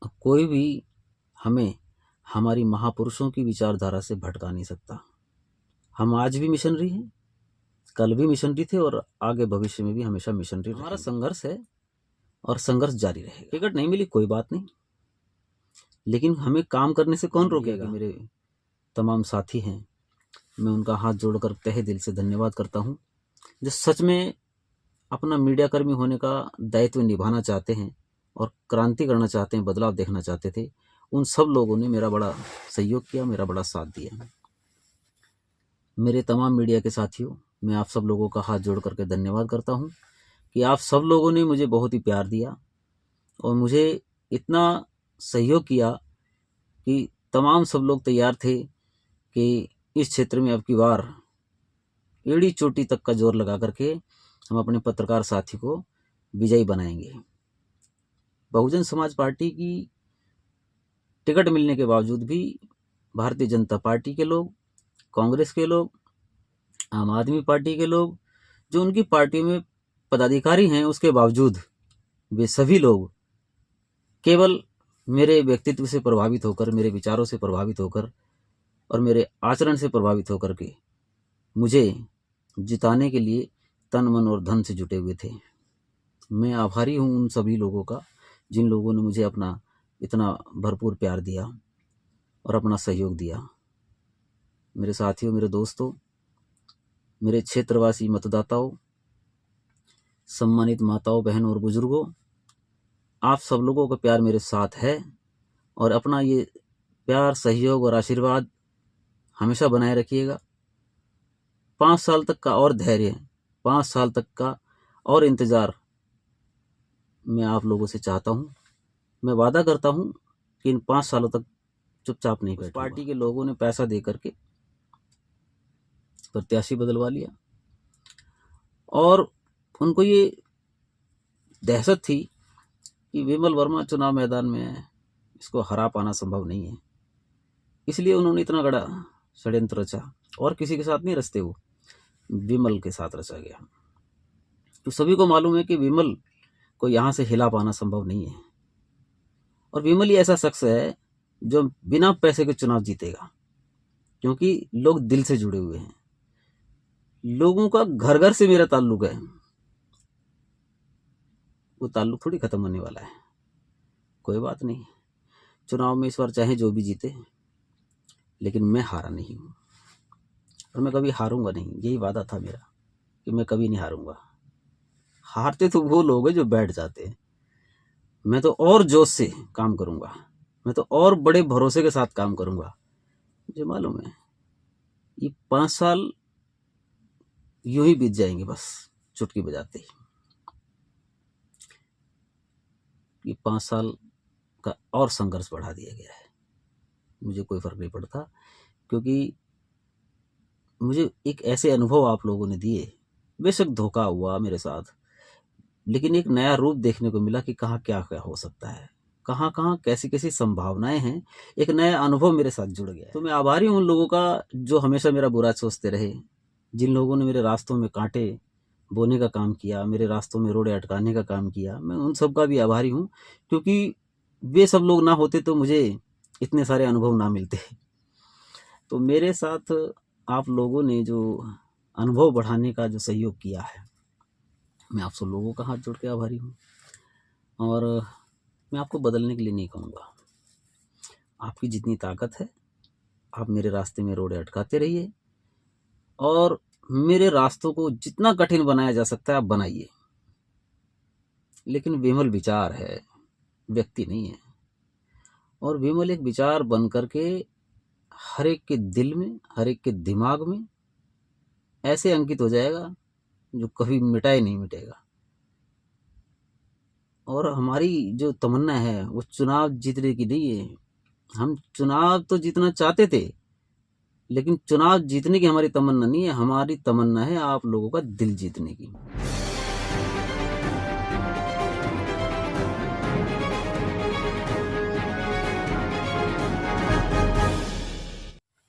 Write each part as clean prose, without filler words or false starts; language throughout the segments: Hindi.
कोई भी हमें हमारी महापुरुषों की विचारधारा से भटका नहीं सकता। हम आज भी मिशनरी हैं, कल भी मिशनरी थे और आगे भविष्य में भी हमेशा मिशनरी। हमारा संघर्ष है और संघर्ष जारी रहेगा। टिकट नहीं मिली कोई बात नहीं, लेकिन हमें काम करने से कौन रोकेगा। मेरे तमाम साथी हैं, मैं उनका हाथ जोड़कर तहे दिल से धन्यवाद करता हूं, जो सच में अपना मीडिया कर्मी होने का दायित्व निभाना चाहते हैं और क्रांति करना चाहते हैं, बदलाव देखना चाहते थे। उन सब लोगों ने मेरा बड़ा सहयोग किया, मेरा बड़ा साथ दिया। मेरे तमाम मीडिया के साथियों, मैं आप सब लोगों का हाथ जोड़ करके धन्यवाद करता हूं कि आप सब लोगों ने मुझे बहुत ही प्यार दिया और मुझे इतना सहयोग किया कि तमाम सब लोग तैयार थे कि इस क्षेत्र में अब की बार एड़ी चोटी तक का जोर लगा करके हम अपने पत्रकार साथी को विजयी बनाएंगे। बहुजन समाज पार्टी की टिकट मिलने के बावजूद भी भारतीय जनता पार्टी के लोग, कांग्रेस के लोग, आम आदमी पार्टी के लोग, जो उनकी पार्टियों में पदाधिकारी हैं, उसके बावजूद वे सभी लोग केवल मेरे व्यक्तित्व से प्रभावित होकर, मेरे विचारों से प्रभावित होकर और मेरे आचरण से प्रभावित होकर के मुझे जिताने के लिए तन मन और धन से जुटे हुए थे। मैं आभारी हूं उन सभी लोगों का जिन लोगों ने मुझे अपना इतना भरपूर प्यार दिया और अपना सहयोग दिया। मेरे साथियों, मेरे दोस्तों, मेरे क्षेत्रवासी मतदाताओं, सम्मानित माताओं, बहनों और बुजुर्गों, आप सब लोगों का प्यार मेरे साथ है और अपना ये प्यार, सहयोग और आशीर्वाद हमेशा बनाए रखिएगा। 5 साल तक का और धैर्य, 5 साल तक का और इंतजार मैं आप लोगों से चाहता हूं। मैं वादा करता हूं कि इन 5 सालों तक चुपचाप नहीं बैठूंगा। पार्टी के लोगों ने पैसा दे करके प्रत्याशी बदलवा लिया और उनको ये दहशत थी कि विमल वर्मा चुनाव मैदान में है, इसको हरा पाना संभव नहीं है, इसलिए उन्होंने इतना बड़ा षड्यंत्र रचा और किसी के साथ नहीं रचते, वो विमल के साथ रचा गया। तो सभी को मालूम है कि विमल को यहां से हिला पाना संभव नहीं है और विमल ही ऐसा शख्स है जो बिना पैसे के चुनाव जीतेगा, क्योंकि लोग दिल से जुड़े हुए हैं। लोगों का घर घर से मेरा ताल्लुक है, वो ताल्लुक थोड़ी खत्म होने वाला है। कोई बात नहीं, चुनाव में इस बार चाहे जो भी जीते, लेकिन मैं हारा नहीं हूं और मैं कभी हारूंगा नहीं। यही वादा था मेरा कि मैं कभी नहीं हारूंगा। हारते तो वो लोग हैं जो बैठ जाते हैं, मैं तो और जोश से काम करूंगा, मैं तो और बड़े भरोसे के साथ काम करूंगा। मुझे मालूम है ये 5 साल यूं ही बीत जाएंगे, बस चुटकी बजाते ही। ये 5 साल का और संघर्ष बढ़ा दिया गया है, मुझे कोई फर्क नहीं पड़ता, क्योंकि मुझे एक ऐसे अनुभव आप लोगों ने दिए। बेशक धोखा हुआ मेरे साथ, लेकिन एक नया रूप देखने को मिला कि कहाँ क्या क्या हो सकता है, कहाँ कहाँ कैसी कैसी संभावनाएं हैं। एक नया अनुभव मेरे साथ जुड़ गया। तो मैं आभारी हूं उन लोगों का जो हमेशा मेरा बुरा सोचते रहे, जिन लोगों ने मेरे रास्तों में कांटे बोने का काम किया, मेरे रास्तों में रोड़े अटकाने का काम किया। मैं उन सब का भी आभारी हूं, क्योंकि वे सब लोग ना होते तो मुझे इतने सारे अनुभव ना मिलते। तो मेरे साथ आप लोगों ने जो अनुभव बढ़ाने का जो सहयोग किया है, मैं आप सब लोगों का हाथ जोड़ के आभारी हूँ। और मैं आपको बदलने के लिए नहीं कहूँगा, आपकी जितनी ताकत है आप मेरे रास्ते में रोड़े अटकाते रहिए और मेरे रास्तों को जितना कठिन बनाया जा सकता है आप बनाइए। लेकिन विमल विचार है, व्यक्ति नहीं है, और विमल एक विचार बन करके हर एक के दिल में, हर एक के दिमाग में ऐसे अंकित हो जाएगा जो कभी मिटा ही नहीं मिटेगा। और हमारी जो तमन्ना है वो चुनाव जीतने की नहीं है। हम चुनाव तो जीतना चाहते थे, लेकिन चुनाव जीतने की हमारी तमन्ना नहीं है। हमारी तमन्ना है आप लोगों का दिल जीतने की।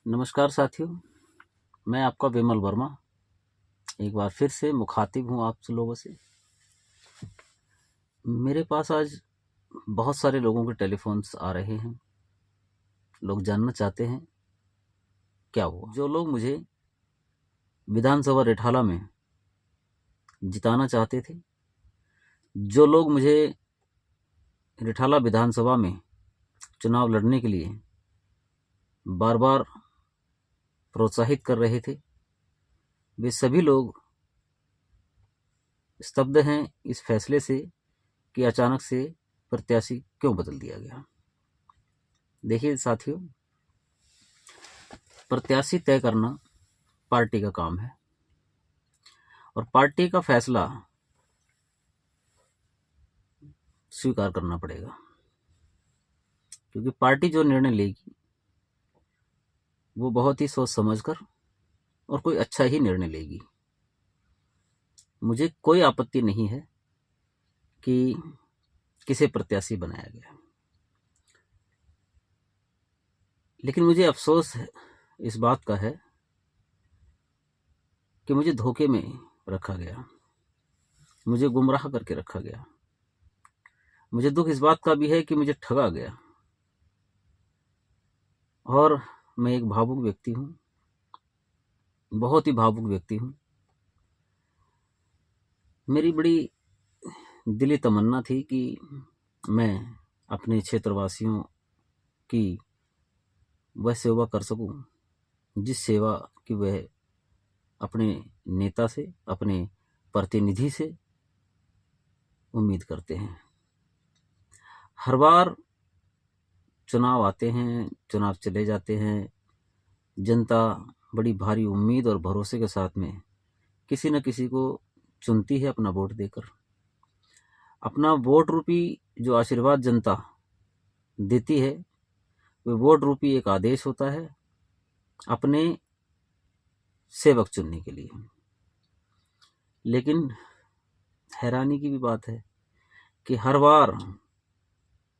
नमस्कार साथियों, मैं आपका विमल वर्मा एक बार फिर से मुखातिब हूं आप लोगों से। मेरे पास आज बहुत सारे लोगों के टेलीफोन्स आ रहे हैं, लोग जानना चाहते हैं क्या हुआ। जो लोग मुझे विधानसभा रिठाला में जिताना चाहते थे, जो लोग मुझे रिठाला विधानसभा में चुनाव लड़ने के लिए बार बार प्रोत्साहित कर रहे थे, वे सभी लोग स्तब्ध हैं इस फैसले से कि अचानक से प्रत्याशी क्यों बदल दिया गया। देखिए साथियों, प्रत्याशी तय करना पार्टी का काम है और पार्टी का फैसला स्वीकार करना पड़ेगा, क्योंकि पार्टी जो निर्णय लेगी वो बहुत ही सोच समझकर और कोई अच्छा ही निर्णय लेगी। मुझे कोई आपत्ति नहीं है कि किसे प्रत्याशी बनाया गया, लेकिन मुझे अफसोस इस बात का है कि मुझे धोखे में रखा गया, मुझे गुमराह करके रखा गया। मुझे दुख इस बात का भी है कि मुझे ठगा गया और मैं एक भावुक व्यक्ति हूं, बहुत ही भावुक व्यक्ति हूं। मेरी बड़ी दिली तमन्ना थी कि मैं अपने क्षेत्रवासियों की वह सेवा कर सकूं जिस सेवा की वह अपने नेता से, अपने प्रतिनिधि से उम्मीद करते हैं। हर बार चुनाव आते हैं, चुनाव चले जाते हैं, जनता बड़ी भारी उम्मीद और भरोसे के साथ में किसी न किसी को चुनती है अपना वोट देकर। अपना वोट रूपी जो आशीर्वाद जनता देती है, वह वोट रूपी एक आदेश होता है अपने सेवक चुनने के लिए। लेकिन हैरानी की भी बात है कि हर बार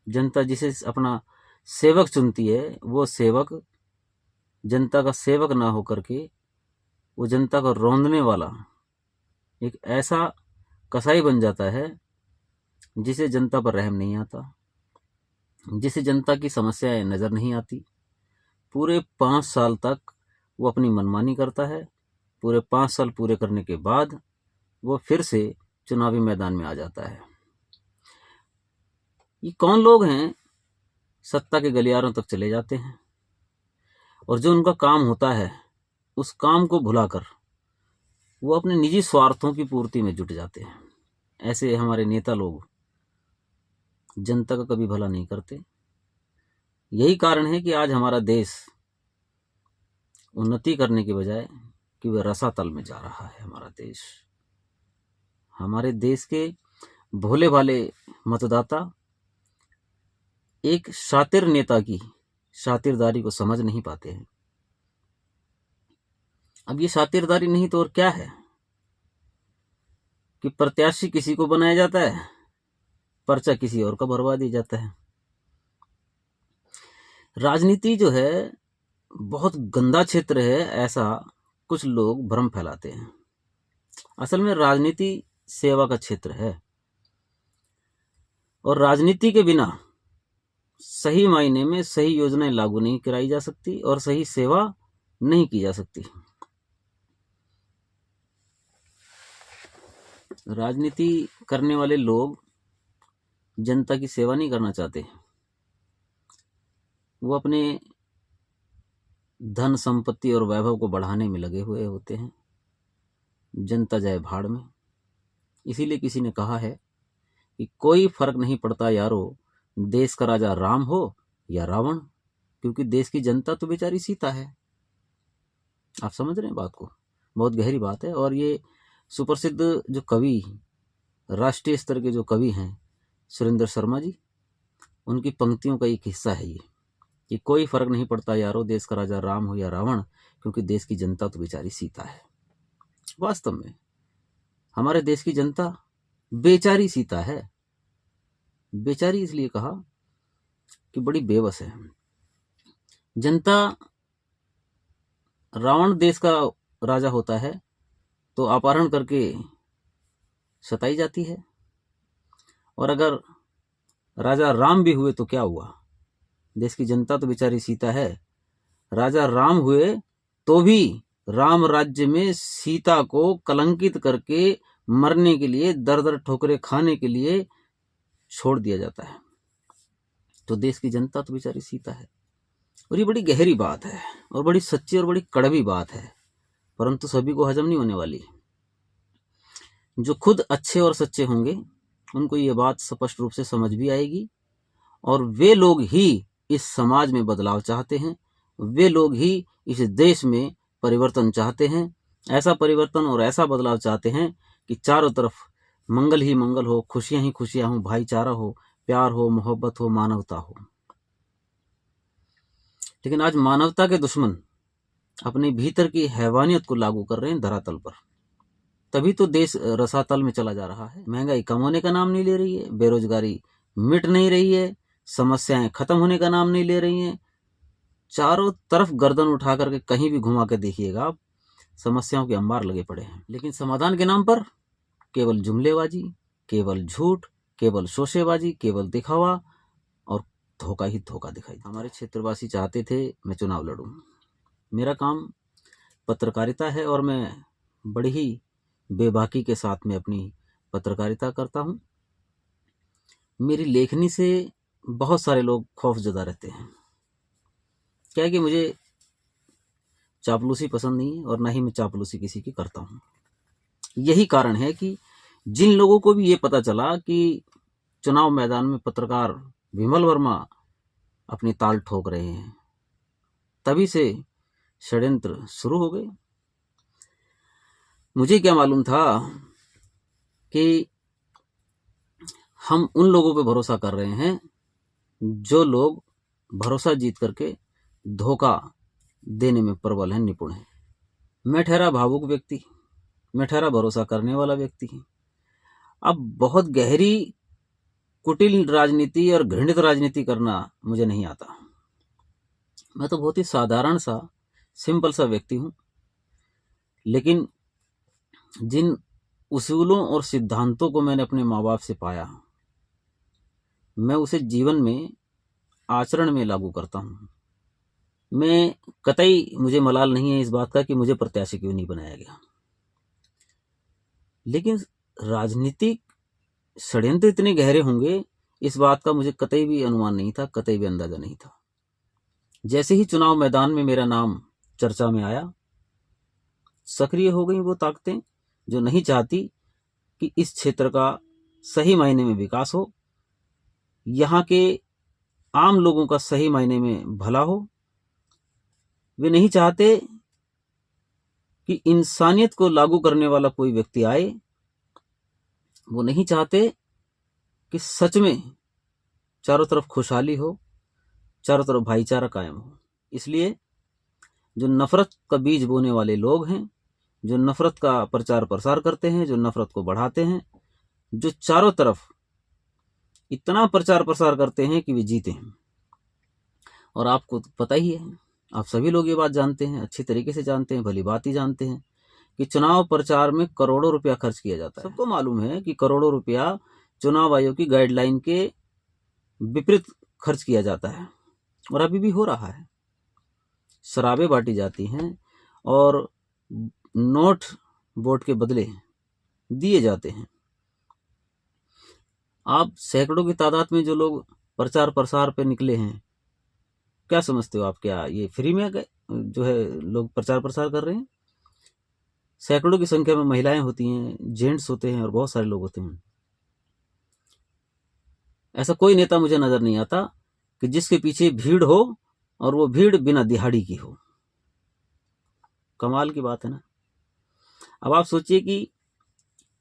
जनता जिसे अपना सेवक चुनती है, वो सेवक जनता का सेवक ना होकर के वो जनता को रौंदने वाला एक ऐसा कसाई बन जाता है जिसे जनता पर रहम नहीं आता, जिसे जनता की समस्याएं नजर नहीं आती। पूरे 5 साल तक वो अपनी मनमानी करता है। पूरे 5 साल पूरे करने के बाद वो फिर से चुनावी मैदान में आ जाता है। ये कौन लोग हैं सत्ता के गलियारों तक चले जाते हैं और जो उनका काम होता है उस काम को भुलाकर वो अपने निजी स्वार्थों की पूर्ति में जुट जाते हैं। ऐसे हमारे नेता लोग जनता का कभी भला नहीं करते। यही कारण है कि आज हमारा देश उन्नति करने के बजाय कि वह रसातल में जा रहा है। हमारा देश, हमारे देश के भोले भाले मतदाता एक शातिर नेता की शातिरदारी को समझ नहीं पाते हैं। अब ये शातिरदारी नहीं तो और क्या है कि प्रत्याशी किसी को बनाया जाता है, पर्चा किसी और का भरवा दिया जाता है। राजनीति जो है बहुत गंदा क्षेत्र है, ऐसा कुछ लोग भ्रम फैलाते हैं। असल में राजनीति सेवा का क्षेत्र है और राजनीति के बिना सही मायने में सही योजनाएं लागू नहीं कराई जा सकती और सही सेवा नहीं की जा सकती। राजनीति करने वाले लोग जनता की सेवा नहीं करना चाहते, वो अपने धन संपत्ति और वैभव को बढ़ाने में लगे हुए होते हैं। जनता जाए भाड़ में। इसीलिए किसी ने कहा है कि कोई फर्क नहीं पड़ता यारो, देश का राजा राम हो या रावण, क्योंकि देश की जनता तो बेचारी सीता है। आप समझ रहे हैं बात को? बहुत गहरी बात है। और ये सुप्रसिद्ध जो कवि, राष्ट्रीय स्तर के जो कवि हैं सुरेंद्र शर्मा जी, उनकी पंक्तियों का एक हिस्सा है ये कि कोई फर्क नहीं पड़ता यारो, देश का राजा राम हो या रावण, क्योंकि देश की जनता तो बेचारी सीता है। वास्तव में हमारे देश की जनता बेचारी सीता है। बेचारी इसलिए कहा कि बड़ी बेबस है। जनता, रावण देश का राजा होता है तो अपहरण करके सताई जाती है, और अगर राजा राम भी हुए तो क्या हुआ, देश की जनता तो बेचारी सीता है। राजा राम हुए तो भी राम राज्य में सीता को कलंकित करके मरने के लिए, दर दर ठोकरे खाने के लिए छोड़ दिया जाता है। तो देश की जनता तो बेचारी सीता है। और ये बड़ी गहरी बात है और बड़ी सच्ची और बड़ी कड़वी बात है, परंतु सभी को हजम नहीं होने वाली। जो खुद अच्छे और सच्चे होंगे उनको ये बात स्पष्ट रूप से समझ भी आएगी, और वे लोग ही इस समाज में बदलाव चाहते हैं, वे लोग ही इस देश में परिवर्तन चाहते हैं। ऐसा परिवर्तन और ऐसा बदलाव चाहते हैं कि चारों तरफ मंगल ही मंगल हो, खुशियां ही खुशियां हो, भाईचारा हो, प्यार हो, मोहब्बत हो, मानवता हो। लेकिन आज मानवता के दुश्मन अपने भीतर की हैवानियत को लागू कर रहे हैं धरातल पर। तभी तो देश रसातल में चला जा रहा है। महंगाई कम होने का नाम नहीं ले रही है, बेरोजगारी मिट नहीं रही है, समस्याएं खत्म होने का नाम नहीं ले रही हैं। चारों तरफ गर्दन उठा करके कहीं भी घुमा के देखिएगा आप, समस्याओं के अंबार लगे पड़े हैं। लेकिन समाधान के नाम पर केवल जुमलेबाजी, केवल झूठ, केवल शोशेबाजी, केवल दिखावा और धोखा ही धोखा दिखाई। हमारे क्षेत्रवासी चाहते थे मैं चुनाव लड़ूं। मेरा काम पत्रकारिता है और मैं बड़ी ही बेबाकी के साथ में अपनी पत्रकारिता करता हूं। मेरी लेखनी से बहुत सारे लोग खौफजदा रहते हैं। क्या है कि मुझे चापलूसी पसंद नहीं है और ना ही मैं चापलूसी किसी की करता हूं। यही कारण है कि जिन लोगों को भी ये पता चला कि चुनाव मैदान में पत्रकार विमल वर्मा अपनी ताल ठोक रहे हैं, तभी से षड्यंत्र शुरू हो गए। मुझे क्या मालूम था कि हम उन लोगों पे भरोसा कर रहे हैं जो लोग भरोसा जीत करके धोखा देने में प्रबल हैं, निपुण हैं। मैं ठहरा भावुक व्यक्ति, मैं ठहरा भरोसा करने वाला व्यक्ति। अब बहुत गहरी कुटिल राजनीति और घृणित राजनीति करना मुझे नहीं आता। मैं तो बहुत ही साधारण सा, सिंपल सा व्यक्ति हूं। लेकिन जिन उसूलों और सिद्धांतों को मैंने अपने माँ बाप से पाया, मैं उसे जीवन में, आचरण में लागू करता हूं। मैं कतई, मुझे मलाल नहीं है इस बात का कि मुझे प्रत्याशी क्यों नहीं बनाया गया, लेकिन राजनीतिक षड्यंत्र इतने गहरे होंगे इस बात का मुझे कतई भी अनुमान नहीं था, कतई भी अंदाजा नहीं था। जैसे ही चुनाव मैदान में मेरा नाम चर्चा में आया, सक्रिय हो गई वो ताकतें जो नहीं चाहती कि इस क्षेत्र का सही मायने में विकास हो, यहाँ के आम लोगों का सही मायने में भला हो। वे नहीं चाहते कि इंसानियत को लागू करने वाला कोई व्यक्ति आए। वो नहीं चाहते कि सच में चारों तरफ खुशहाली हो, चारों तरफ भाईचारा कायम हो। इसलिए जो नफरत का बीज बोने वाले लोग हैं, जो नफरत का प्रचार प्रसार करते हैं, जो नफरत को बढ़ाते हैं, जो चारों तरफ इतना प्रचार प्रसार करते हैं कि वे जीते हैं। और आपको पता ही है, आप सभी लोग ये बात जानते हैं, अच्छी तरीके से जानते हैं, भली बात ही जानते हैं कि चुनाव प्रचार में करोड़ों रुपया खर्च किया जाता है। सबको मालूम है कि करोड़ों रुपया चुनाव आयोग की गाइडलाइन के विपरीत खर्च किया जाता है और अभी भी हो रहा है। शराबें बांटी जाती हैं और नोट वोट के बदले दिए जाते हैं। आप सैकड़ों की तादाद में जो लोग प्रचार प्रसार पे निकले हैं, क्या समझते हो आप, क्या ये फ्री में जो है लोग प्रचार प्रसार कर रहे हैं? सैकड़ों की संख्या में महिलाएं होती हैं, जेंट्स होते हैं और बहुत सारे लोग होते हैं। ऐसा कोई नेता मुझे नजर नहीं आता कि जिसके पीछे भीड़ हो और वो भीड़ बिना दिहाड़ी की हो। कमाल की बात है ना। अब आप सोचिए कि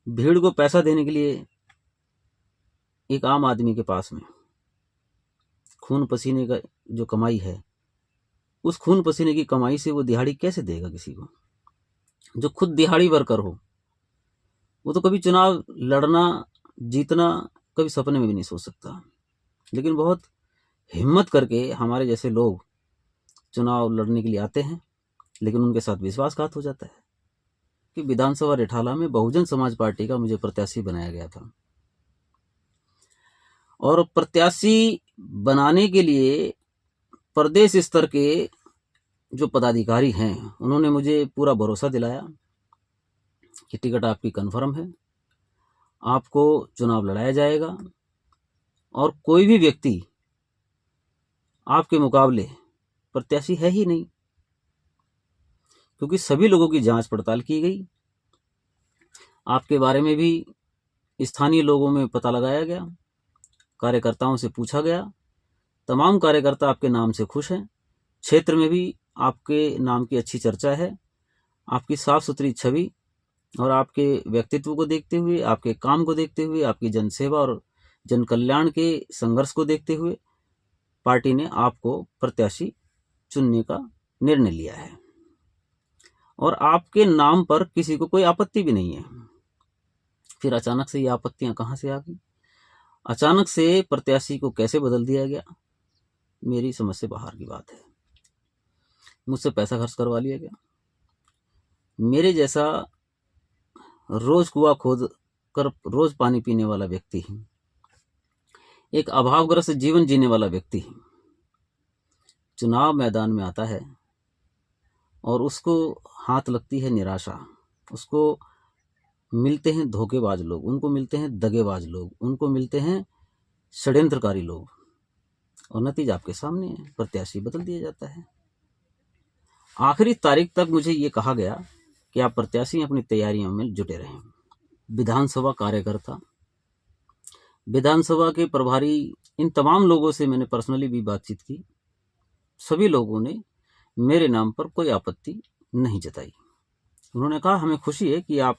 भीड़ को पैसा देने के लिए एक आम आदमी के पास में खून पसीने का जो कमाई है, उस खून पसीने की कमाई से वो दिहाड़ी कैसे देगा किसी को? जो खुद दिहाड़ी वर्कर हो वो तो कभी चुनाव लड़ना, जीतना कभी सपने में भी नहीं सोच सकता। लेकिन बहुत हिम्मत करके हमारे जैसे लोग चुनाव लड़ने के लिए आते हैं, लेकिन उनके साथ विश्वासघात हो जाता है। कि विधानसभा रिठाला में बहुजन समाज पार्टी का मुझे प्रत्याशी बनाया गया था और प्रत्याशी बनाने के लिए प्रदेश स्तर के जो पदाधिकारी हैं उन्होंने मुझे पूरा भरोसा दिलाया कि टिकट आपकी कन्फर्म है, आपको चुनाव लड़ाया जाएगा और कोई भी व्यक्ति आपके मुकाबले प्रत्याशी है ही नहीं, क्योंकि सभी लोगों की जांच पड़ताल की गई। आपके बारे में भी स्थानीय लोगों में पता लगाया गया, कार्यकर्ताओं से पूछा गया, तमाम कार्यकर्ता आपके नाम से खुश हैं। क्षेत्र में भी आपके नाम की अच्छी चर्चा है। आपकी साफ सुथरी छवि और आपके व्यक्तित्व को देखते हुए, आपके काम को देखते हुए, आपकी जनसेवा और जन कल्याण के संघर्ष को देखते हुए पार्टी ने आपको प्रत्याशी चुनने का निर्णय लिया है और आपके नाम पर किसी को कोई आपत्ति भी नहीं है। फिर अचानक से ये आपत्तियां कहां से आ गई? अचानक से प्रत्याशी को कैसे बदल दिया गया, मेरी समझ से बाहर की बात है। मुझसे पैसा खर्च करवा लिया गया। मेरे जैसा रोज कुआं खोद कर रोज पानी पीने वाला व्यक्ति, एक अभावग्रस्त जीवन जीने वाला व्यक्ति चुनाव मैदान में आता है और उसको हाथ लगती है निराशा, उसको मिलते हैं धोखेबाज लोग, उनको मिलते हैं दगेबाज लोग, उनको मिलते हैं षड्यंत्रकारी लोग, और नतीजा आपके सामने है, प्रत्याशी बदल दिया जाता है। आखिरी तारीख तक मुझे ये कहा गया कि आप प्रत्याशी अपनी तैयारियों में जुटे रहें। विधानसभा कार्यकर्ता, विधानसभा के प्रभारी, इन तमाम लोगों से मैंने पर्सनली भी बातचीत की। सभी लोगों ने मेरे नाम पर कोई आपत्ति नहीं जताई। उन्होंने कहा हमें खुशी है कि आप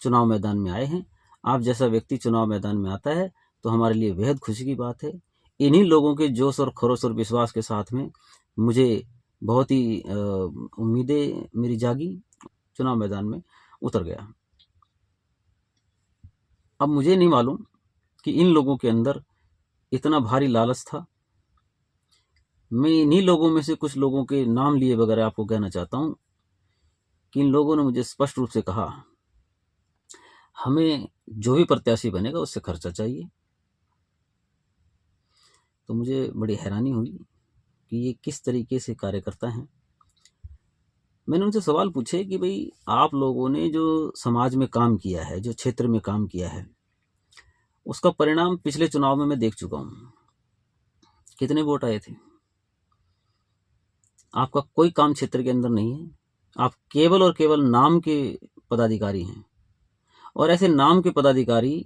चुनाव मैदान में आए हैं, आप जैसा व्यक्ति चुनाव मैदान में आता है तो हमारे लिए बेहद खुशी की बात है। इन्हीं लोगों के जोश और खरोश और विश्वास के साथ में मुझे बहुत ही उम्मीदें मेरी जागी, चुनाव मैदान में उतर गया। अब मुझे नहीं मालूम कि इन लोगों के अंदर इतना भारी लालच था। मैं इन्हीं लोगों में से कुछ लोगों के नाम लिए बगैर आपको कहना चाहता हूं कि इन लोगों ने मुझे स्पष्ट रूप से कहा हमें जो भी प्रत्याशी बनेगा उससे खर्चा चाहिए। तो मुझे बड़ी हैरानी हुई कि ये किस तरीके से कार्यकर्ता हैं। मैंने उनसे सवाल पूछे कि भाई आप लोगों ने जो समाज में काम किया है, जो क्षेत्र में काम किया है, उसका परिणाम पिछले चुनाव में मैं देख चुका हूं। कितने वोट आए थे? आपका कोई काम क्षेत्र के अंदर नहीं है। आप केवल और केवल नाम के पदाधिकारी हैं, और ऐसे नाम के पदाधिकारी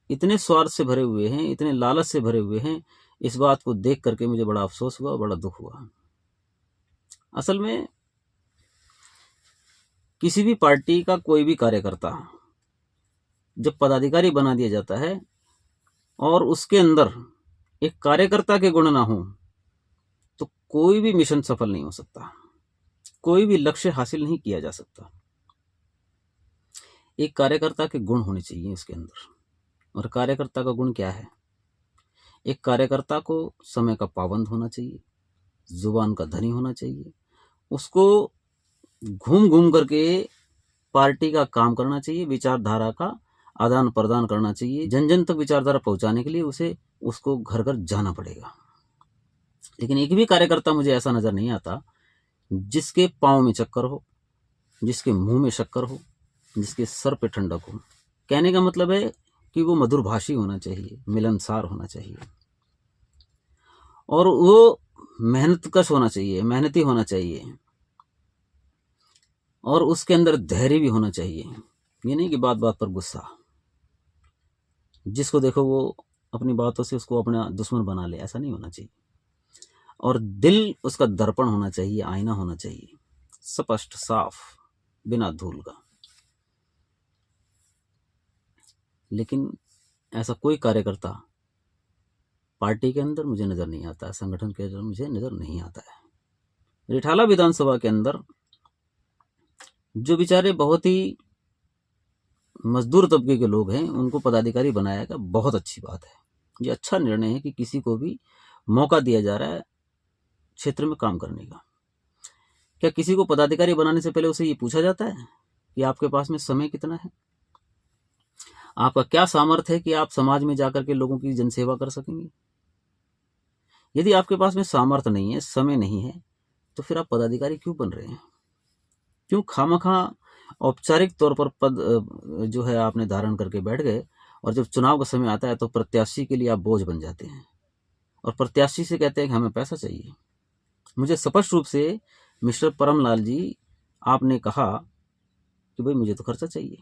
इतने स्वार्थ से भरे हुए हैं, इतने लालच से भरे हुए हैं। इस बात को देख करके मुझे बड़ा अफसोस हुआ, बड़ा दुख हुआ। असल में किसी भी पार्टी का कोई भी कार्यकर्ता जब पदाधिकारी बना दिया जाता है और उसके अंदर एक कार्यकर्ता के गुण ना हो तो कोई भी मिशन सफल नहीं हो सकता, कोई भी लक्ष्य हासिल नहीं किया जा सकता। एक कार्यकर्ता के गुण होने चाहिए इसके अंदर। और कार्यकर्ता का गुण क्या है? एक कार्यकर्ता को समय का पाबंद होना चाहिए, जुबान का धनी होना चाहिए, उसको घूम घूम करके पार्टी का काम करना चाहिए, विचारधारा का आदान प्रदान करना चाहिए। जन जन तक विचारधारा पहुंचाने के लिए उसको घर घर जाना पड़ेगा। लेकिन एक भी कार्यकर्ता मुझे ऐसा नजर नहीं आता जिसके पांव में चक्कर हो, जिसके मुंह में शक्कर हो, जिसके सर पे ठंडक हो। कहने का मतलब है कि वो मधुरभाषी होना चाहिए, मिलनसार होना चाहिए, और वो मेहनतकश होना चाहिए, मेहनती होना चाहिए, और उसके अंदर धैर्य भी होना चाहिए। ये नहीं कि बात बात पर गुस्सा, जिसको देखो वो अपनी बातों से उसको अपना दुश्मन बना ले, ऐसा नहीं होना चाहिए। और दिल उसका दर्पण होना चाहिए, आईना होना चाहिए, स्पष्ट साफ, बिना धूल का। लेकिन ऐसा कोई कार्यकर्ता पार्टी के अंदर मुझे नजर नहीं आता है, संगठन के अंदर मुझे नजर नहीं आता है। रिठाला विधानसभा के अंदर जो बेचारे बहुत ही मजदूर तबके के लोग हैं उनको पदाधिकारी बनाया गया, बहुत अच्छी बात है। ये अच्छा निर्णय है कि किसी को भी मौका दिया जा रहा है क्षेत्र में काम करने का। क्या किसी को पदाधिकारी बनाने से पहले उसे ये पूछा जाता है कि आपके पास में समय कितना है? आपका क्या सामर्थ्य है कि आप समाज में जाकर के लोगों की जनसेवा कर सकेंगे? यदि आपके पास में सामर्थ्य नहीं है, समय नहीं है, तो फिर आप पदाधिकारी क्यों बन रहे हैं? क्यों खामखा औपचारिक तौर पर पद जो है आपने धारण करके बैठ गए, और जब चुनाव का समय आता है तो प्रत्याशी के लिए आप बोझ बन जाते हैं, और प्रत्याशी से कहते हैं कि हमें पैसा चाहिए। मुझे स्पष्ट रूप से मिस्टर परमलाल जी, आपने कहा कि भाई मुझे तो खर्चा चाहिए।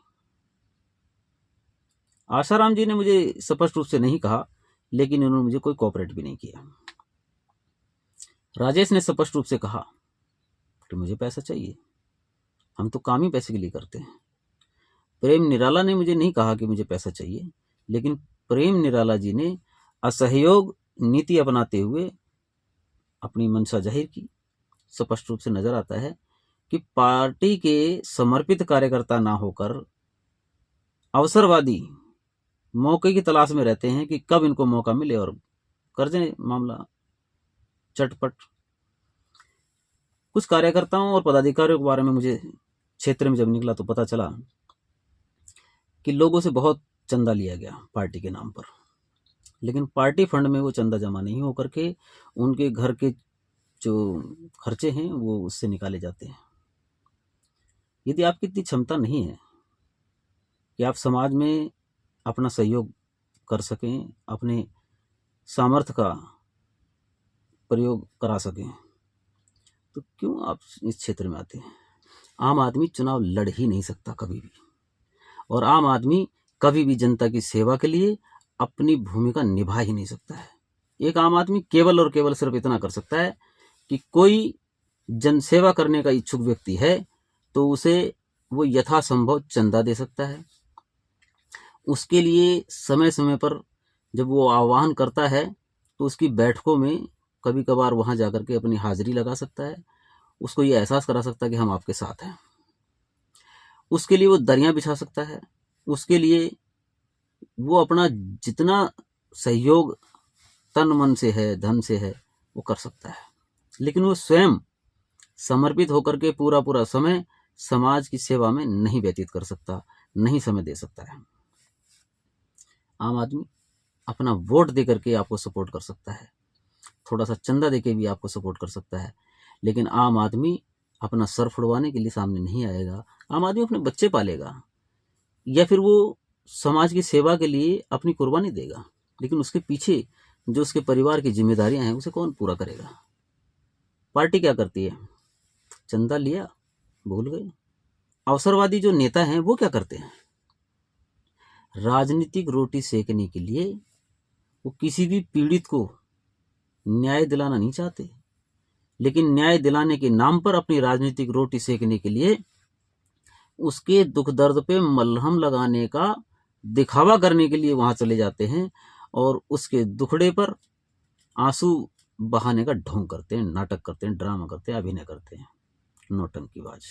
आशाराम जी ने मुझे स्पष्ट रूप से नहीं कहा, लेकिन उन्होंने मुझे कोई कोऑपरेट भी नहीं किया। राजेश ने स्पष्ट रूप से कहा कि मुझे पैसा चाहिए, हम तो काम ही पैसे के लिए करते हैं। प्रेम निराला ने मुझे नहीं कहा कि मुझे पैसा चाहिए, लेकिन प्रेम निराला जी ने असहयोग नीति अपनाते हुए अपनी मंशा जाहिर की। स्पष्ट रूप से नजर आता है कि पार्टी के समर्पित कार्यकर्ता ना होकर अवसरवादी मौके की तलाश में रहते हैं कि कब इनको मौका मिले और कर दें मामला चटपट। कुछ कार्यकर्ताओं और पदाधिकारियों के बारे में मुझे क्षेत्र में जब निकला तो पता चला कि लोगों से बहुत चंदा लिया गया पार्टी के नाम पर, लेकिन पार्टी फंड में वो चंदा जमा नहीं होकर के उनके घर के जो खर्चे हैं वो उससे निकाले जाते हैं। यदि आपकी इतनी क्षमता नहीं है कि आप समाज में अपना सहयोग कर सकें, अपने सामर्थ्य का प्रयोग करा सकें, तो क्यों आप इस क्षेत्र में आते हैं? आम आदमी चुनाव लड़ ही नहीं सकता कभी भी, और आम आदमी कभी भी जनता की सेवा के लिए अपनी भूमिका निभा ही नहीं सकता है। एक आम आदमी केवल और केवल सिर्फ इतना कर सकता है कि कोई जनसेवा करने का इच्छुक व्यक्ति है तो उसे वो यथासंभव चंदा दे सकता है। उसके लिए समय समय पर जब वो आह्वान करता है तो उसकी बैठकों में कभी कभार वहां जाकर के अपनी हाजिरी लगा सकता है, उसको ये एहसास करा सकता है कि हम आपके साथ हैं। उसके लिए वो दरियां बिछा सकता है, उसके लिए वो अपना जितना सहयोग तन मन से है, धन से है, वो कर सकता है, लेकिन वो स्वयं समर्पित होकर के पूरा पूरा समय समाज की सेवा में नहीं व्यतीत कर सकता, नहीं समय दे सकता है। आम आदमी अपना वोट दे करके आपको सपोर्ट कर सकता है, थोड़ा सा चंदा देके भी आपको सपोर्ट कर सकता है, लेकिन आम आदमी अपना सर फुड़वाने के लिए सामने नहीं आएगा। आम आदमी अपने बच्चे पालेगा या फिर वो समाज की सेवा के लिए अपनी कुर्बानी देगा, लेकिन उसके पीछे जो उसके परिवार की जिम्मेदारियां हैं उसे कौन पूरा करेगा? पार्टी क्या करती है? चंदा लिया, भूल गए। अवसरवादी जो नेता हैं वो क्या करते हैं? राजनीतिक रोटी सेकने के लिए वो किसी भी पीड़ित को न्याय दिलाना नहीं चाहते, लेकिन न्याय दिलाने के नाम पर अपनी राजनीतिक रोटी सेकने के लिए उसके दुख दर्द पे मलहम लगाने का दिखावा करने के लिए वहां चले जाते हैं और उसके दुखड़े पर आंसू बहाने का ढोंग करते हैं, नाटक करते हैं, ड्रामा करते हैं, अभिनय करते हैं। नौटंकीबाज।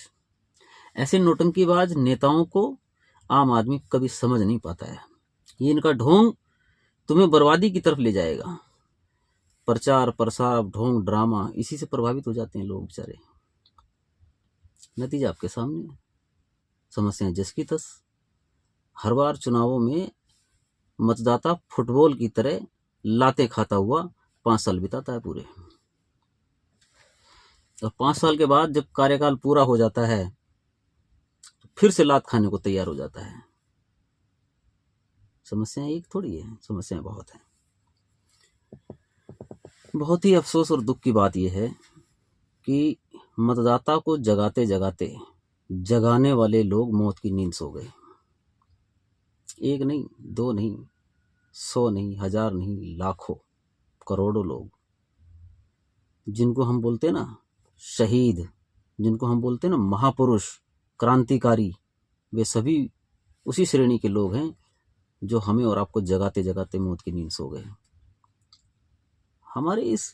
ऐसे नौटंकीबाज नेताओं को आम आदमी कभी समझ नहीं पाता है। ये इनका ढोंग तुम्हें बर्बादी की तरफ ले जाएगा। प्रचार प्रसार ढोंग ड्रामा, इसी से प्रभावित हो जाते हैं लोग बेचारे। नतीजा आपके सामने है। समस्याएं जस की तस। हर बार चुनावों में मतदाता फुटबॉल की तरह लाते खाता हुआ 5 साल बिताता है पूरे, और 5 साल के बाद जब कार्यकाल पूरा हो जाता है तो फिर से लात खाने को तैयार हो जाता है। समस्याएं एक थोड़ी है, समस्याएं बहुत हैं। बहुत ही अफसोस और दुख की बात यह है कि मतदाता को जगाते जगाते जगाने वाले लोग मौत की नींद सो गए। एक नहीं, दो नहीं, 100 नहीं, 1000 नहीं, लाखों करोड़ों लोग, जिनको हम बोलते हैं ना शहीद, जिनको हम बोलते हैं ना महापुरुष, क्रांतिकारी, वे सभी उसी श्रेणी के लोग हैं जो हमें और आपको जगाते जगाते मौत की नींद सो गए। हमारे इस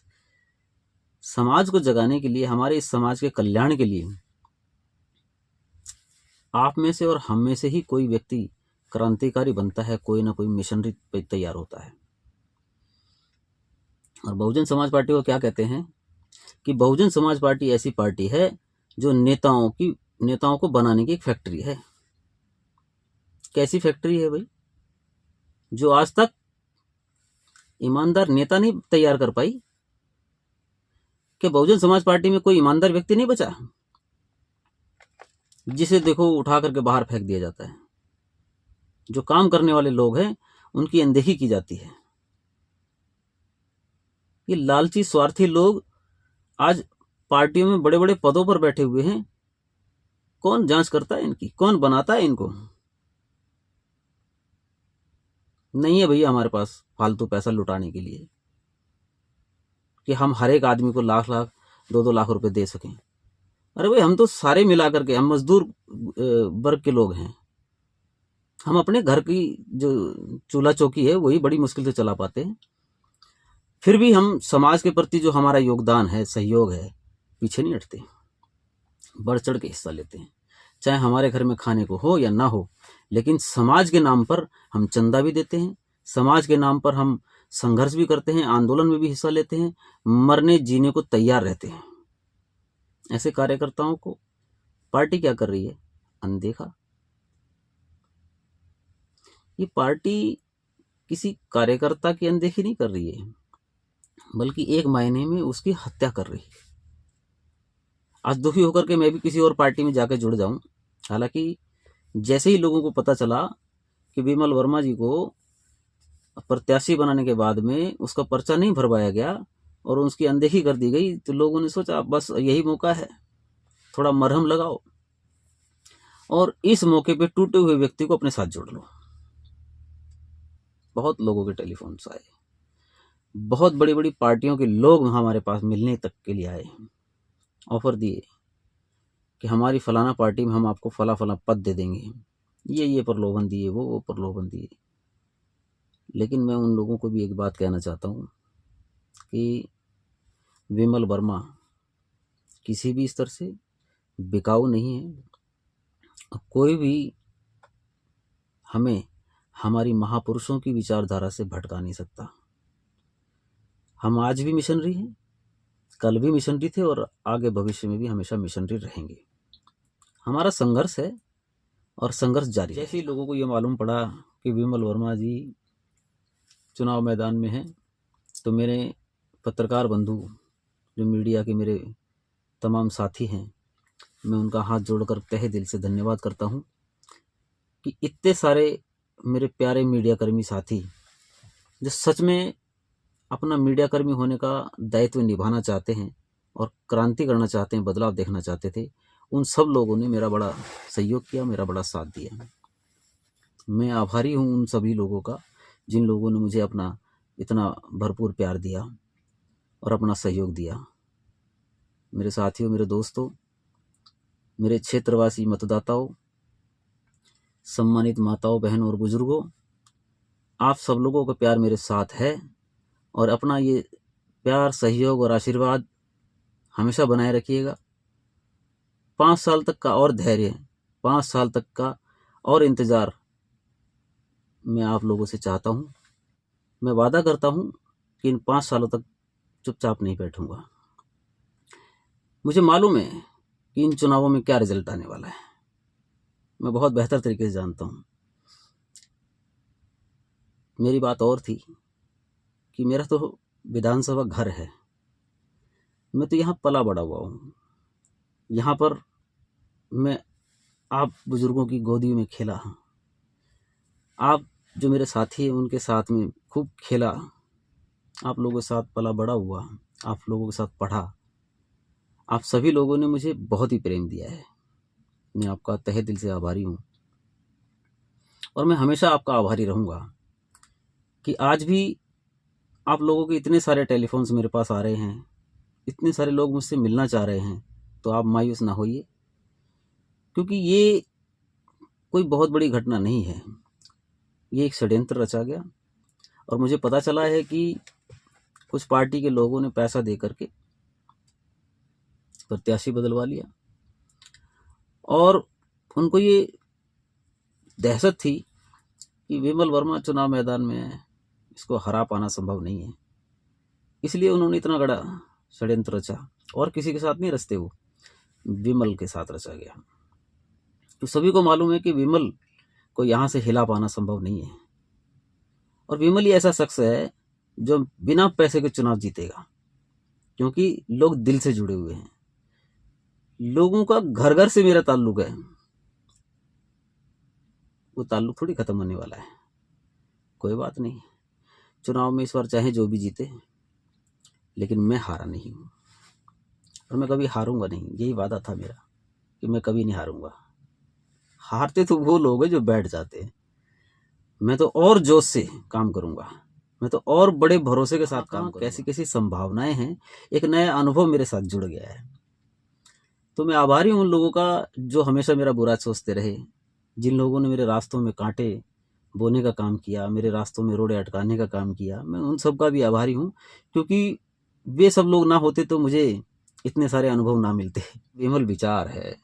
समाज को जगाने के लिए, हमारे इस समाज के कल्याण के लिए आप में से और हम में से ही कोई व्यक्ति क्रांतिकारी बनता है, कोई ना कोई मिशनरी पे तैयार होता है। और बहुजन समाज पार्टी को क्या कहते हैं कि बहुजन समाज पार्टी ऐसी पार्टी है जो नेताओं को बनाने की एक फैक्ट्री है। कैसी फैक्ट्री है भाई? जो आज तक ईमानदार नेता नहीं तैयार कर पाई। कि बहुजन समाज पार्टी में कोई ईमानदार व्यक्ति नहीं बचा, जिसे देखो उठा करके बाहर फेंक दिया जाता है। जो काम करने वाले लोग हैं उनकी अनदेखी की जाती है। ये लालची स्वार्थी लोग आज पार्टियों में बड़े बड़े पदों पर बैठे हुए हैं। कौन जांच करता है इनकी? कौन बनाता है इनको? नहीं है भैया हमारे पास फालतू पैसा लुटाने के लिए कि हम हर एक आदमी को लाख लाख 2-2 लाख रुपए दे सकें। अरे भाई, हम तो सारे मिला करके हम मजदूर वर्ग के लोग हैं। हम अपने घर की जो चूल्हा चौकी है वही बड़ी मुश्किल से चला पाते हैं। फिर भी हम समाज के प्रति जो हमारा योगदान है, सहयोग है, पीछे नहीं हटते, बढ़ चढ़ के हिस्सा लेते हैं। चाहे हमारे घर में खाने को हो या ना हो, लेकिन समाज के नाम पर हम चंदा भी देते हैं, समाज के नाम पर हम संघर्ष भी करते हैं, आंदोलन में भी हिस्सा लेते हैं, मरने जीने को तैयार रहते हैं। ऐसे कार्यकर्ताओं को पार्टी क्या कर रही है? अनदेखा। ये पार्टी किसी कार्यकर्ता की अनदेखी नहीं कर रही है, बल्कि एक मायने में उसकी हत्या कर रही है। आज दुखी होकर के मैं भी किसी और पार्टी में जाकर जुड़ जाऊं, हालांकि जैसे ही लोगों को पता चला कि विमल वर्मा जी को प्रत्याशी बनाने के बाद में उसका पर्चा नहीं भरवाया गया और उसकी अनदेखी कर दी गई, तो लोगों ने सोचा बस यही मौका है, थोड़ा मरहम लगाओ और इस मौके पे टूटे हुए व्यक्ति को अपने साथ जोड़ लो। बहुत लोगों के टेलीफोन आए, बहुत बड़ी बड़ी पार्टियों के लोग हमारे पास मिलने तक के लिए आए, ऑफर दिए कि हमारी फलाना पार्टी में हम आपको फला फला पद दे देंगे, ये प्रलोभन दिए, वो प्रलोभन दिए। लेकिन मैं उन लोगों को भी एक बात कहना चाहता हूँ कि विमल वर्मा किसी भी स्तर से बिकाऊ नहीं है। कोई भी हमें हमारी महापुरुषों की विचारधारा से भटका नहीं सकता। हम आज भी मिशनरी हैं, कल भी मिशनरी थे और आगे भविष्य में भी हमेशा मिशनरी रहेंगे। हमारा संघर्ष है और संघर्ष जारी। जैसे ही लोगों को ये मालूम पड़ा कि विमल वर्मा जी चुनाव मैदान में हैं, तो मेरे पत्रकार बंधु, जो मीडिया के मेरे तमाम साथी हैं, मैं उनका हाथ जोड़कर तहे दिल से धन्यवाद करता हूं कि इतने सारे मेरे प्यारे मीडिया कर्मी साथी जो सच में अपना मीडिया कर्मी होने का दायित्व निभाना चाहते हैं और क्रांति करना चाहते हैं, बदलाव देखना चाहते थे, उन सब लोगों ने मेरा बड़ा सहयोग किया, मेरा बड़ा साथ दिया। मैं आभारी हूं उन सभी लोगों का जिन लोगों ने मुझे अपना इतना भरपूर प्यार दिया और अपना सहयोग दिया। मेरे साथियों, मेरे दोस्तों, मेरे क्षेत्रवासी मतदाताओं, सम्मानित माताओं, बहनों और बुजुर्गों, आप सब लोगों का प्यार मेरे साथ है और अपना ये प्यार, सहयोग और आशीर्वाद हमेशा बनाए रखिएगा। 5 साल तक का और धैर्य, 5 साल तक का और इंतज़ार मैं आप लोगों से चाहता हूँ। मैं वादा करता हूँ कि इन 5 सालों तक चुपचाप नहीं बैठूंगा। मुझे मालूम है कि इन चुनावों में क्या रिजल्ट आने वाला है, मैं बहुत बेहतर तरीके से जानता हूँ। मेरी बात और थी कि मेरा तो विधानसभा घर है, मैं तो यहाँ पला बड़ा हुआ हूँ, यहाँ पर मैं आप बुजुर्गों की गोदी में खेला, आप जो मेरे साथी हैं उनके साथ में खूब खेला, आप लोगों के साथ पला बड़ा हुआ, आप लोगों के साथ पढ़ा। आप सभी लोगों ने मुझे बहुत ही प्रेम दिया है, मैं आपका तहे दिल से आभारी हूँ और मैं हमेशा आपका आभारी रहूँगा कि आज भी आप लोगों के इतने सारे टेलीफोन्स मेरे पास आ रहे हैं, इतने सारे लोग मुझसे मिलना चाह रहे हैं, तो आप मायूस ना होइए, क्योंकि ये कोई बहुत बड़ी घटना नहीं है, ये एक षड्यंत्र रचा गया और मुझे पता चला है कि कुछ पार्टी के लोगों ने पैसा दे करके प्रत्याशी बदलवा लिया और उनको ये दहशत थी कि विमल वर्मा चुनाव मैदान में है, इसको हरा पाना संभव नहीं है, इसलिए उन्होंने इतना बड़ा षड्यंत्र रचा और किसी के साथ नहीं रचते, वो विमल के साथ रचा गया। तो सभी को मालूम है कि विमल को यहाँ से हिला पाना संभव नहीं है। और विमल ही ऐसा शख्स है जो बिना पैसे के चुनाव जीतेगा, क्योंकि लोग दिल से जुड़े हुए हैं। लोगों का घर घर से मेरा ताल्लुक है, वो ताल्लुक थोड़ी खत्म होने वाला है। कोई बात नहीं, चुनाव में इस बार चाहे जो भी जीते, लेकिन मैं हारा नहीं हूं और मैं कभी हारूंगा नहीं। यही वादा था मेरा कि मैं कभी नहीं हारूंगा। हारते तो वो लोग हैं जो बैठ जाते हैं। मैं तो और जोश से काम करूंगा, मैं तो और बड़े भरोसे के साथ काम करूंगा। कैसी कैसी संभावनाएं हैं, एक नया अनुभव मेरे साथ जुड़ गया है। तो मैं आभारी हूं उन लोगों का जो हमेशा मेरा बुरा सोचते रहे, जिन लोगों ने मेरे रास्तों में कांटे बोने का काम किया, मेरे रास्तों में रोड़े अटकाने का काम किया। मैं उन सब का भी आभारी हूं, क्योंकि वे सब लोग ना होते तो मुझे इतने सारे अनुभव ना मिलते। विमल विचार है,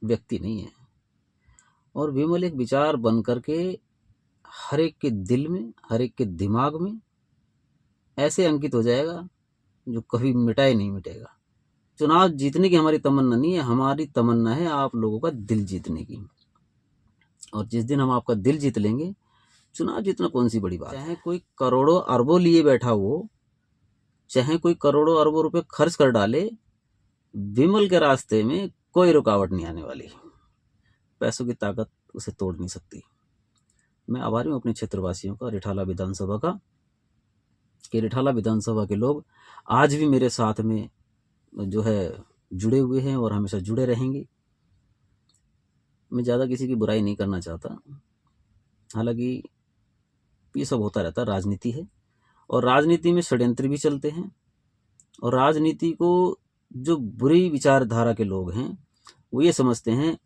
व्यक्ति नहीं है। और विमल एक विचार बन करके हर एक के दिल में, हर एक के दिमाग में ऐसे अंकित हो जाएगा जो कभी मिटाए नहीं मिटेगा। चुनाव जीतने की हमारी तमन्ना नहीं है, हमारी तमन्ना है आप लोगों का दिल जीतने की। और जिस दिन हम आपका दिल जीत लेंगे, चुनाव जीतना कौन सी बड़ी बात है। चाहे कोई करोड़ों अरबों लिए बैठा हो, चाहे कोई करोड़ों अरबों रुपए खर्च कर डाले, विमल के रास्ते में कोई रुकावट नहीं आने वाली। पैसों की ताकत उसे तोड़ नहीं सकती। मैं आभारी हूं अपने क्षेत्रवासियों का, रिठाला विधानसभा का, कि रिठाला विधानसभा के लोग आज भी मेरे साथ में जो है जुड़े हुए हैं और हमेशा जुड़े रहेंगे। मैं ज़्यादा किसी की बुराई नहीं करना चाहता, हालांकि ये सब होता रहता, राजनीति है और राजनीति में षड्यंत्र भी चलते हैं। और राजनीति को जो बुरी विचारधारा के लोग हैं वो ये समझते हैं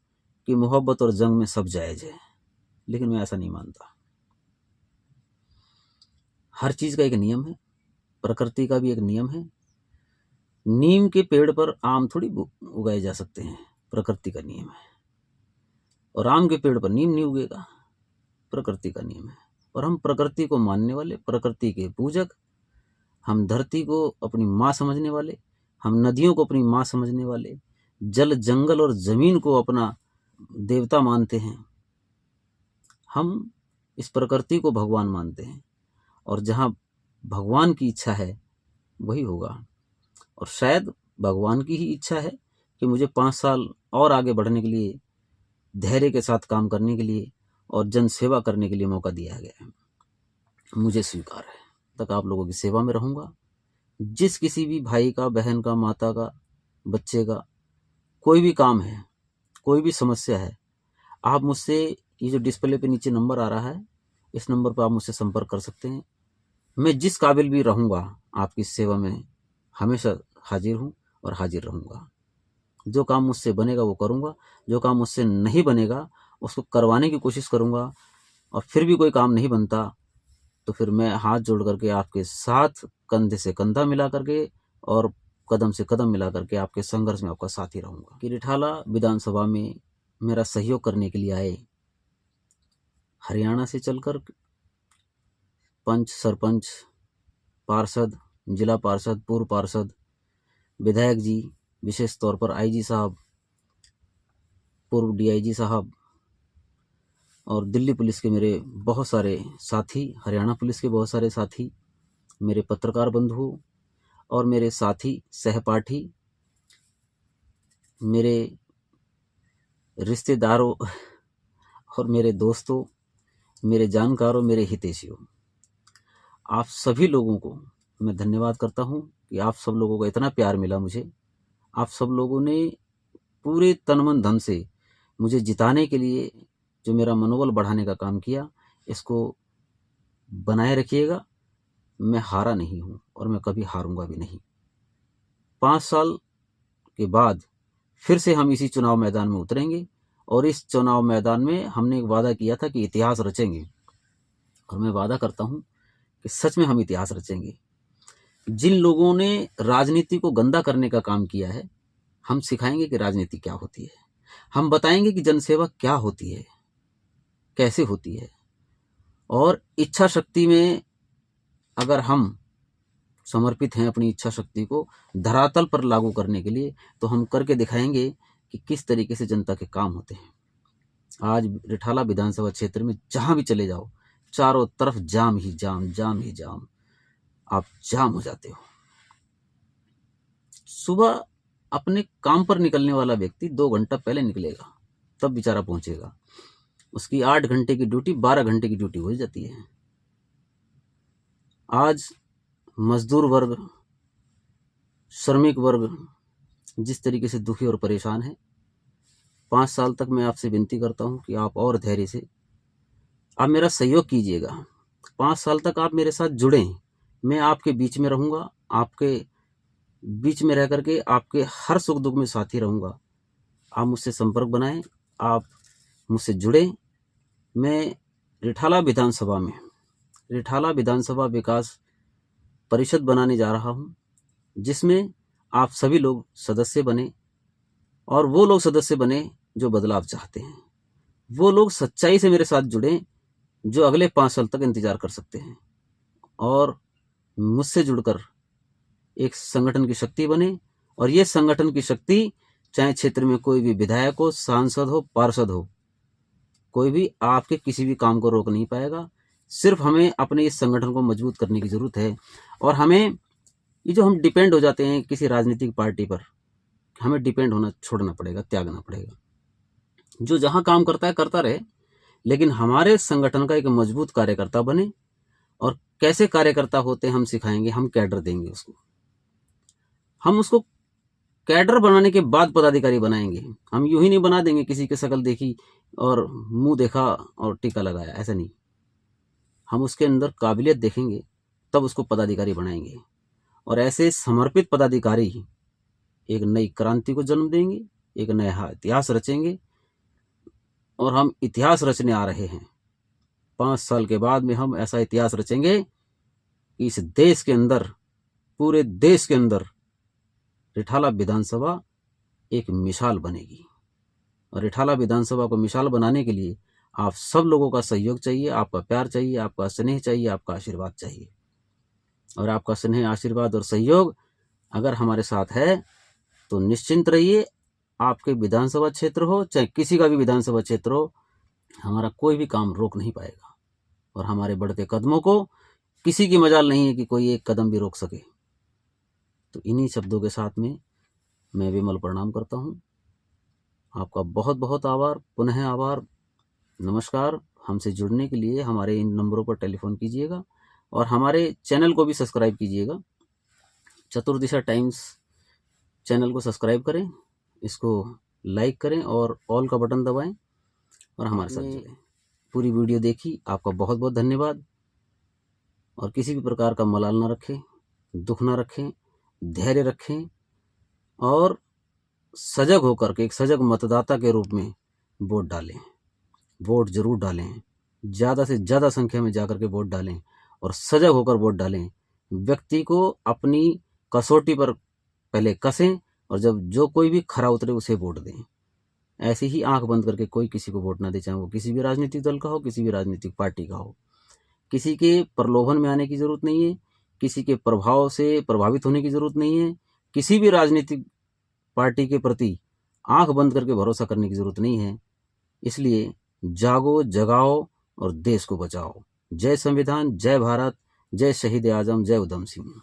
कि मोहब्बत और जंग में सब जायज है, लेकिन मैं ऐसा नहीं मानता। हर चीज का एक नियम है, प्रकृति का भी एक नियम है। नीम के पेड़ पर आम थोड़ी उगाए जा सकते हैं, प्रकृति का नियम है। और आम के पेड़ पर नीम नहीं उगेगा, प्रकृति का नियम है। और हम प्रकृति को मानने वाले, प्रकृति के पूजक, हम धरती को अपनी माँ समझने वाले, हम नदियों को अपनी माँ समझने वाले, जल जंगल और जमीन को अपना देवता मानते हैं। हम इस प्रकृति को भगवान मानते हैं और जहाँ भगवान की इच्छा है वही होगा। और शायद भगवान की ही इच्छा है कि मुझे 5 साल और आगे बढ़ने के लिए, धैर्य के साथ काम करने के लिए और जन सेवा करने के लिए मौका दिया गया है। मुझे स्वीकार है, तक आप लोगों की सेवा में रहूंगा। जिस किसी भी भाई का, बहन का, माता का, बच्चे का कोई भी काम है, कोई भी समस्या है, आप मुझसे, ये जो डिस्प्ले पे नीचे नंबर आ रहा है, इस नंबर पर आप मुझसे संपर्क कर सकते हैं। मैं जिस काबिल भी रहूंगा आपकी सेवा में हमेशा हाजिर हूं और हाजिर रहूंगा। जो काम मुझसे बनेगा वो करूंगा, जो काम मुझसे नहीं बनेगा उसको करवाने की कोशिश करूंगा। और फिर भी कोई काम नहीं बनता तो फिर मैं हाथ जोड़ करके आपके साथ, कंधे से कंधा मिला करके और कदम से कदम मिला करके आपके संघर्ष में आपका साथी रहूंगा। कि रिठाला विधानसभा में मेरा सहयोग करने के लिए आए, हरियाणा से चलकर पंच, सरपंच, पार्षद, जिला पार्षद, पूर्व पार्षद, विधायक जी, विशेष तौर पर आईजी साहब, पूर्व डीआईजी साहब और दिल्ली पुलिस के मेरे बहुत सारे साथी, हरियाणा पुलिस के बहुत सारे साथी, मेरे पत्रकार बंधुओं और मेरे साथी, सहपाठी, मेरे रिश्तेदारों और मेरे दोस्तों, मेरे जानकारों, मेरे हितैषियों, आप सभी लोगों को मैं धन्यवाद करता हूं कि आप सब लोगों का इतना प्यार मिला मुझे। आप सब लोगों ने पूरे तन मन धन से मुझे जिताने के लिए जो मेरा मनोबल बढ़ाने का काम किया, इसको बनाए रखिएगा। मैं हारा नहीं हूं और मैं कभी हारूंगा भी नहीं। 5 साल के बाद फिर से हम इसी चुनाव मैदान में उतरेंगे और इस चुनाव मैदान में हमने एक वादा किया था कि इतिहास रचेंगे, और मैं वादा करता हूं कि सच में हम इतिहास रचेंगे। जिन लोगों ने राजनीति को गंदा करने का काम किया है, हम सिखाएंगे कि राजनीति क्या होती है। हम बताएंगे कि जनसेवा क्या होती है, कैसे होती है। और इच्छा शक्ति में अगर हम समर्पित हैं अपनी इच्छा शक्ति को धरातल पर लागू करने के लिए, तो हम करके दिखाएंगे कि किस तरीके से जनता के काम होते हैं। आज रिठाला विधानसभा क्षेत्र में जहां भी चले जाओ, चारों तरफ जाम ही जाम, जाम ही जाम, आप जाम हो जाते हो। सुबह अपने काम पर निकलने वाला व्यक्ति 2 घंटा पहले निकलेगा, तब बेचारा पहुंचेगा। उसकी 8 घंटे की ड्यूटी 12 घंटे की ड्यूटी हो जाती है। आज मजदूर वर्ग, श्रमिक वर्ग जिस तरीके से दुखी और परेशान है, 5 साल तक मैं आपसे विनती करता हूं कि आप और धैर्य से आप मेरा सहयोग कीजिएगा। 5 साल तक आप मेरे साथ जुड़ें, मैं आपके बीच में रहूंगा, आपके बीच में रह करके आपके हर सुख दुख में साथी रहूंगा। आप मुझसे संपर्क बनाएं, आप मुझसे जुड़ें। मैं रिठाला विधानसभा विकास परिषद बनाने जा रहा हूं, जिसमें आप सभी लोग सदस्य बने, और वो लोग सदस्य बने जो बदलाव चाहते हैं। वो लोग सच्चाई से मेरे साथ जुड़ें जो अगले 5 साल तक इंतजार कर सकते हैं, और मुझसे जुड़कर एक संगठन की शक्ति बने। और ये संगठन की शक्ति चाहे क्षेत्र में कोई भी विधायक हो, सांसद हो, पार्षद हो, कोई भी आपके किसी भी काम को रोक नहीं पाएगा। सिर्फ हमें अपने इस संगठन को मजबूत करने की जरूरत है। और हमें ये जो हम डिपेंड हो जाते हैं किसी राजनीतिक पार्टी पर, हमें डिपेंड होना छोड़ना पड़ेगा, त्यागना पड़ेगा। जो जहां काम करता है करता रहे, लेकिन हमारे संगठन का एक मजबूत कार्यकर्ता बने। और कैसे कार्यकर्ता होते हैं हम सिखाएंगे, हम कैडर देंगे उसको। हम उसको कैडर बनाने के बाद पदाधिकारी बनाएंगे। हम यूं ही नहीं बना देंगे किसी की शक्ल देखी और मुंह देखा और टीका लगाया, ऐसा नहीं। हम उसके अंदर काबिलियत देखेंगे, तब उसको पदाधिकारी बनाएंगे। और ऐसे समर्पित पदाधिकारी एक नई क्रांति को जन्म देंगे, एक नया इतिहास रचेंगे। और हम इतिहास रचने आ रहे हैं। 5 साल के बाद में हम ऐसा इतिहास रचेंगे कि इस देश के अंदर, पूरे देश के अंदर रिठाला विधानसभा एक मिसाल बनेगी। और रिठाला विधानसभा को मिसाल बनाने के लिए आप सब लोगों का सहयोग चाहिए, आपका प्यार चाहिए, आपका स्नेह चाहिए, आपका आशीर्वाद चाहिए। और आपका स्नेह, आशीर्वाद और सहयोग अगर हमारे साथ है तो निश्चिंत रहिए, आपके विधानसभा क्षेत्र हो चाहे किसी का भी विधानसभा क्षेत्र हो, हमारा कोई भी काम रोक नहीं पाएगा। और हमारे बढ़ते कदमों को किसी की मजाल नहीं है कि कोई एक कदम भी रोक सके। तो इन्हीं शब्दों के साथ में मैं विमल प्रणाम करता हूं। आपका बहुत बहुत आभार, पुनः आभार, नमस्कार। हमसे जुड़ने के लिए हमारे इन नंबरों पर टेलीफोन कीजिएगा और हमारे चैनल को भी सब्सक्राइब कीजिएगा। चतुर्दिशा टाइम्स चैनल को सब्सक्राइब करें, इसको लाइक करें और ऑल का बटन दबाएं और हमारे साथ जुड़ें। पूरी वीडियो देखी, आपका बहुत बहुत धन्यवाद। और किसी भी प्रकार का मलाल ना रखें, दुख ना रखें, धैर्य रखें और सजग होकर के एक सजग मतदाता के रूप में वोट डालें। वोट जरूर डालें, ज़्यादा से ज़्यादा संख्या में जाकर के वोट डालें और सजग होकर वोट डालें। व्यक्ति को अपनी कसौटी पर पहले कसें और जब जो कोई भी खरा उतरे उसे वोट दें। ऐसे ही आंख बंद करके कोई किसी को वोट ना दे, चाहे वो किसी भी राजनीतिक दल का हो, किसी भी राजनीतिक पार्टी का हो। किसी के प्रलोभन में आने की जरूरत नहीं है, किसी के प्रभाव से प्रभावित होने की जरूरत नहीं है, किसी भी राजनीतिक पार्टी के प्रति आंख बंद करके भरोसा करने की जरूरत नहीं है। इसलिए जागो, जगाओ और देश को बचाओ। जय संविधान, जय भारत, जय शहीद आजम, जय उधम सिंह।